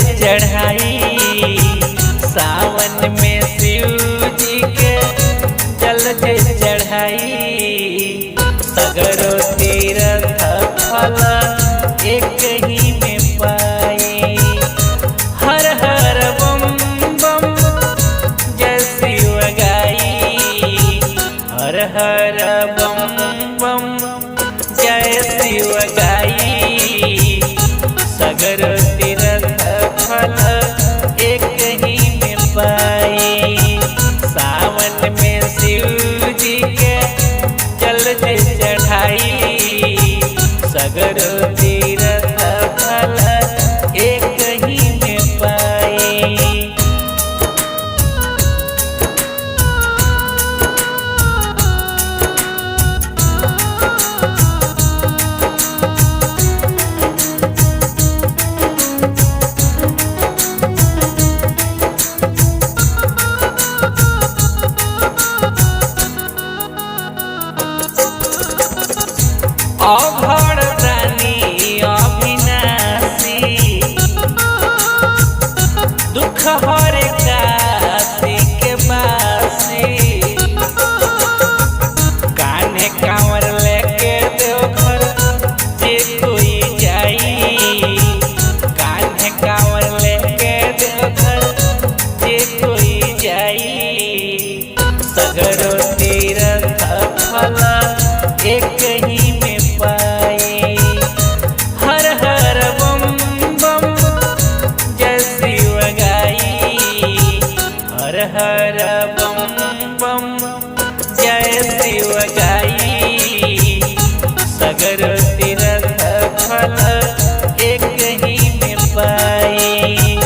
जे चढ़ाई सावन में शिव जी के जल जे चढ़ाई सगरो तीर्थ फल एक ही में पाई। हर हर बम बम जय शिव गाई हर हर बम बम जय शिव गाई सगरो तीर्थ फल एक ही में पाई। सावन में शिव जी के जल जे चढ़ाई सगरो तीर्थ फल एक ही में पाई। अभरदानी अविनाशी दुख हरे काशी के बासी कान्हे कांवर लेके देवघर जे कोई जाई कान्हे कांवर लेके देवघर जे कोई जाई सगरो तीर्थ फल एक ही में पाई। हर हर बम बम जय शिव गाई हर हर बम बम जय शिव गाई सगरो तीर्थ फल एक ही में पाई।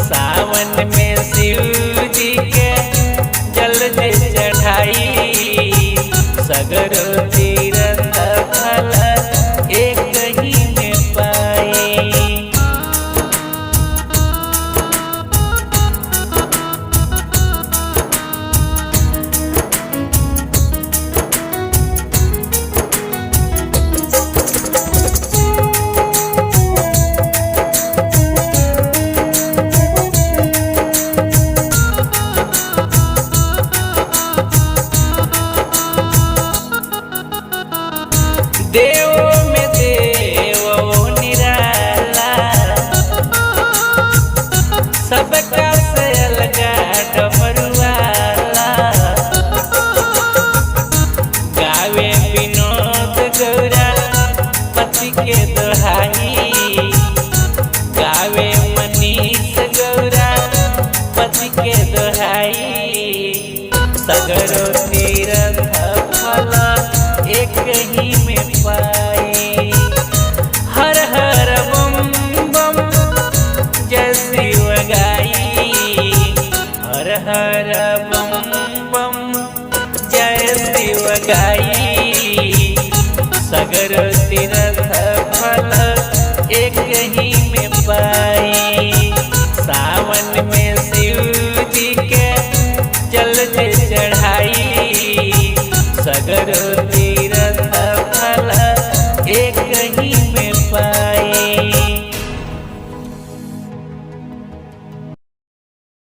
सावन में शिव जी के जल जे चढ़ाई सगरो तीर्थ फल एक ही में पाई। देव में देव निराला सबका से अलगा डमरुआला गावे विनोद गौरा पति के दोहाई गावे मनीष गौरा पति के दोहाई सगरो तीर्थ फल एक ही में पाई। हर हर बम बम जय शिव गाई हर हर बम बम जय शिव गाई सगरो